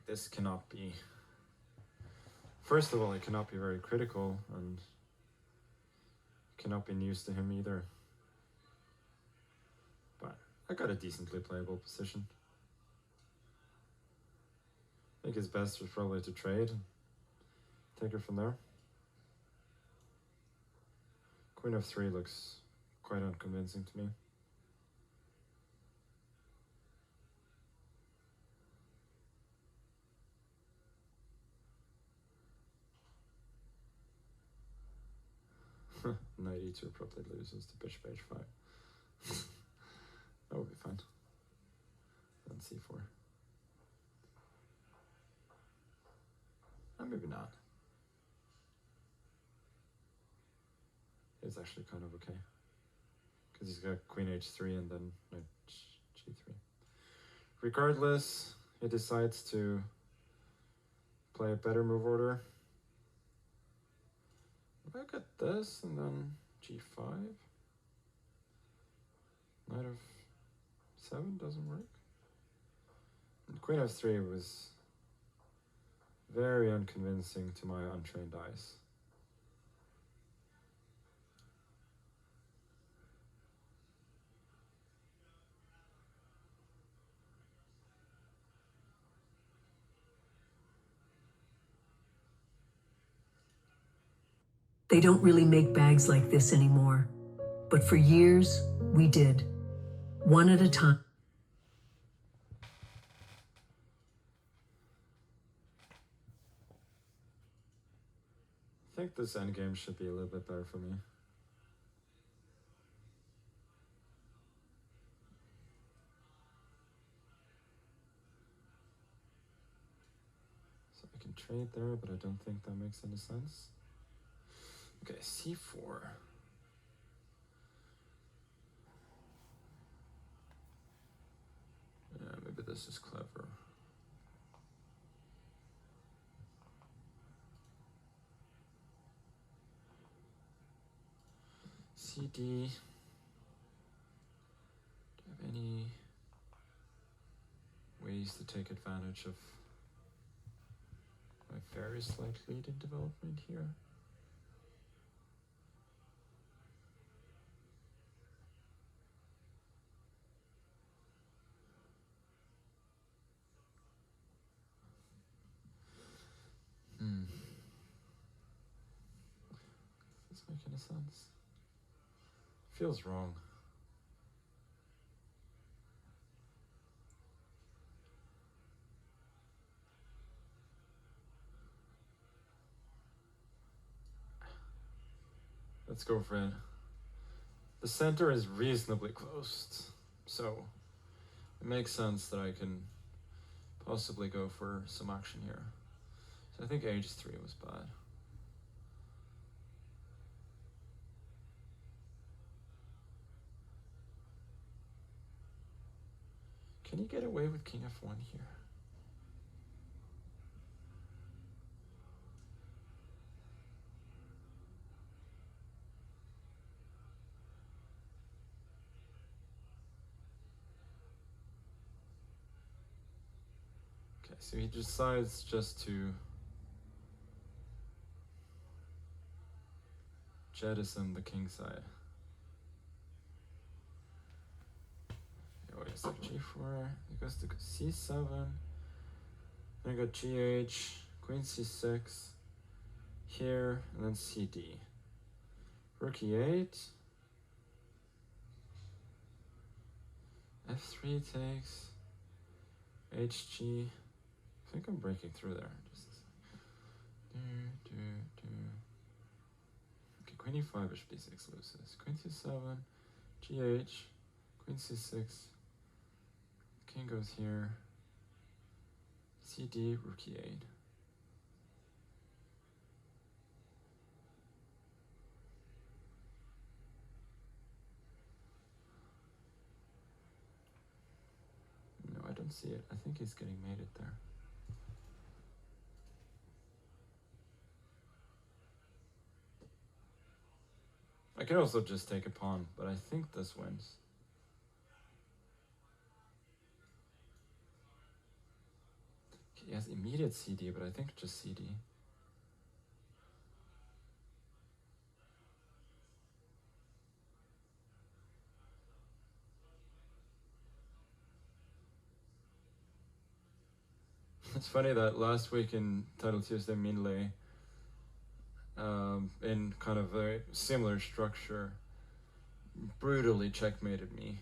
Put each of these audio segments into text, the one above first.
like this cannot be... First of all, it cannot be very critical, and cannot be news to him either. But I got a decently playable position. I think his best was probably to trade and take it from there. Queen f3 looks quite unconvincing to me. Knight e2 probably loses to bishop h5. That would be fine. Then c4. Maybe not. It's actually kind of okay. Because he's got queen h3 and then knight g3. Regardless, he decides to play a better move order. If I got this and then g5, knight of 7 doesn't work. And queen f3 was very unconvincing to my untrained eyes. They don't really make bags like this anymore, but for years we did, one at a time. I think this endgame should be a little bit better for me. So I can trade there, but I don't think that makes any sense. Okay, c4. Yeah, maybe this is clever. CD. Do you have any ways to take advantage of my very slight lead in development here? Does this make any sense? Feels wrong. Let's go for it. The center is reasonably closed, so it makes sense that I can possibly go for some action here. So I think h3 was bad. Can you get away with king f1 here? Okay, so he decides just to jettison the king side. Wait a sec, g4, he goes to c7, then I got gh, queen c6, here, and then cd. Rook e8, f3 takes, hg, I think I'm breaking through there. Just okay, queen e5, bishop d6 loses, queen c7, gh, queen c6, king goes here, cd, rook e8. No, I don't see it. I think he's getting mated there. I can also just take a pawn, but I think this wins. He has immediate CD, but I think just CD. It's funny that last week in Title Tuesday Minley, in kind of a similar structure, brutally checkmated me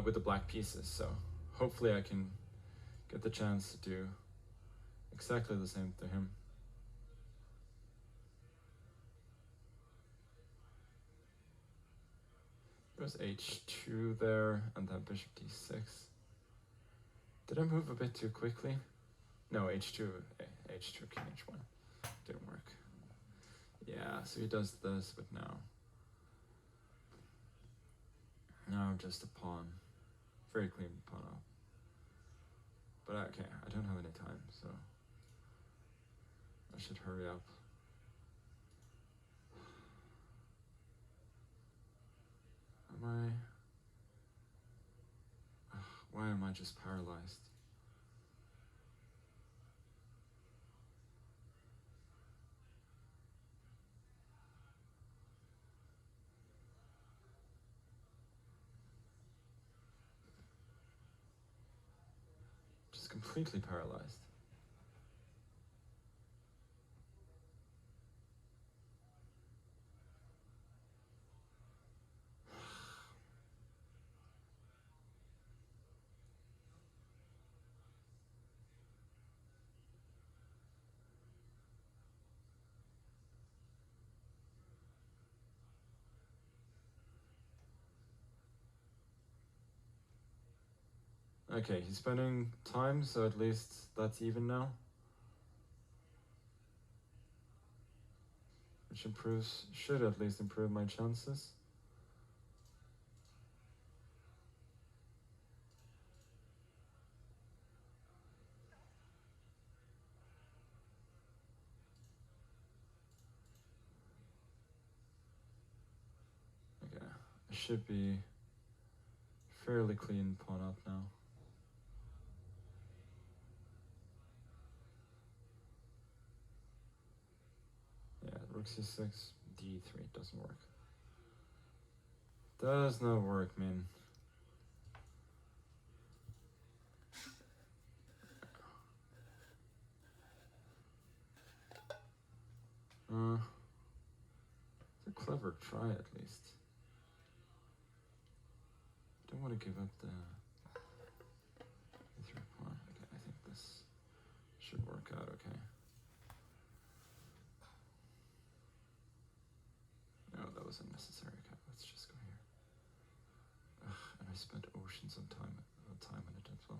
with the black pieces. So hopefully I can get the chance to do exactly the same to him. There's h2 there, and then bishop d6. Did I move a bit too quickly? No, h2, king h1. Didn't work. Yeah, so he does this, but now just a pawn. Very clean pawn up. But okay, I don't have any time, so I should hurry up. Why am I just paralyzed? Just completely paralyzed. Okay, he's spending time, so at least that's even now. Which should at least improve my chances. Okay, I should be fairly clean pawn up now. Yeah, rook c6, d3 doesn't work. Does not work, Minh. It's a clever try at least. Don't want to give up the e3 pawn. Okay, I think this should work out okay. No, that was unnecessary. Okay, let's just go here. And I spent oceans of time on it as well.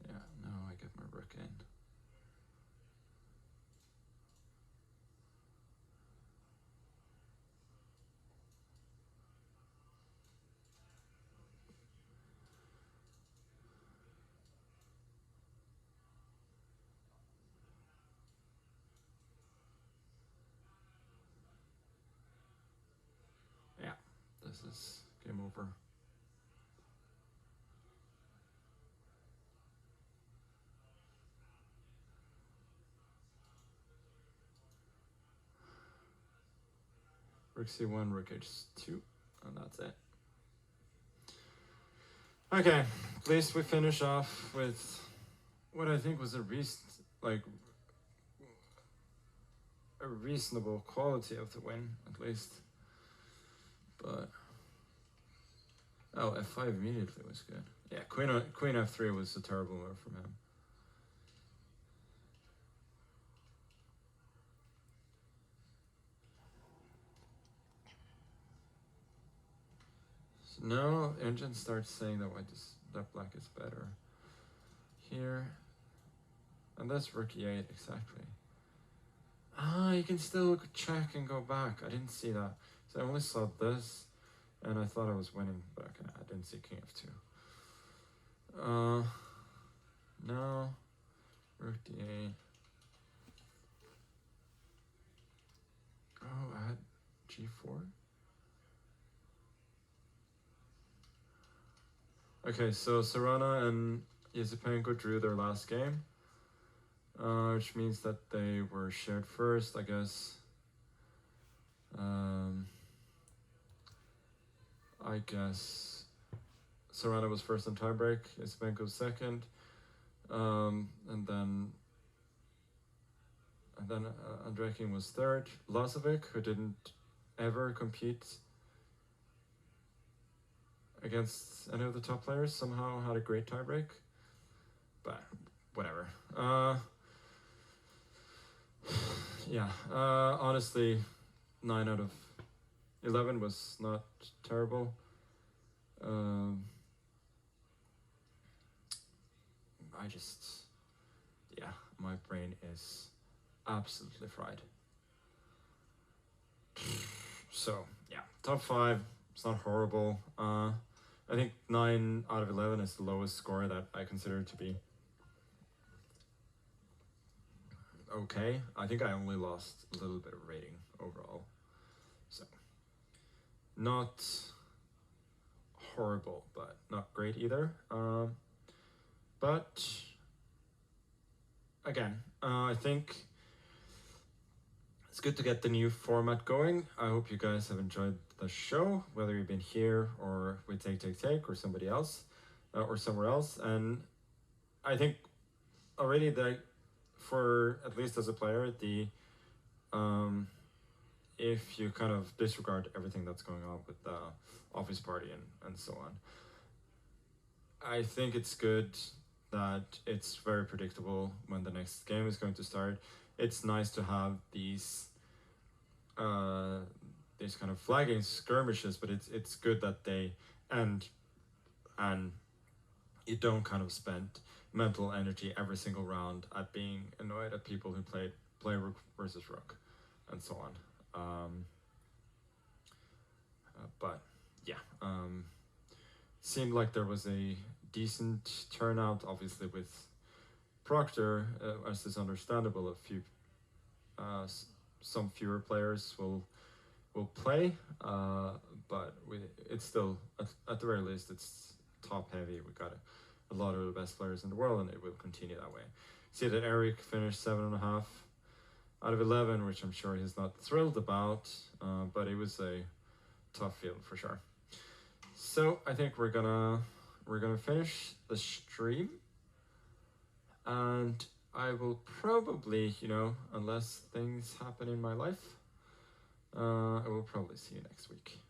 Yeah, now I get my rook in. Yeah, this is game over. Rook c1, rook h2, and that's it. Okay, at least we finish off with what I think was a reasonable quality of the win, at least. But oh, f5 immediately was good. Yeah, queen f3 was a terrible move from him. So now engine starts saying that black is better here, and that's rook e8 exactly. You can still check and go back. I didn't see that. So I only saw this, and I thought I was winning, but okay, I didn't see king f2. No, rook d8. g4. Okay, so Serena and Yesipenko drew their last game, which means that they were shared first, I guess. I guess Serena was first in tiebreak, Yesipenko second, and then Andrekin was third. Lazovic, who didn't ever compete against any of the top players, somehow had a great tiebreak. But whatever. Yeah, honestly, 9 out of 11 was not terrible. My brain is absolutely fried. So, yeah, top 5, it's not horrible. I think 9 out of 11 is the lowest score that I consider to be okay. I think I only lost a little bit of rating overall. So, not horrible, but not great either. But again, I think it's good to get the new format going. I hope you guys have enjoyed the show, whether you've been here or with Take or somebody else, or somewhere else. And I think already that for, at least as a player, if you kind of disregard everything that's going on with the office party and so on, I think it's good that it's very predictable when the next game is going to start. It's nice to have these kind of flagging skirmishes, but it's good that they end and you don't kind of spend mental energy every single round at being annoyed at people who play rook versus rook and so on. But yeah, seemed like there was a decent turnout, obviously with Proctor, as is understandable. Some fewer players will play, but it's still at the very least it's top heavy. We got a lot of the best players in the world, and it will continue that way. See that Eric finished 7.5 out of 11, which I'm sure he's not thrilled about, but it was a tough field for sure. So I think we're gonna finish the stream, and I will probably, unless things happen in my life, I will probably see you next week.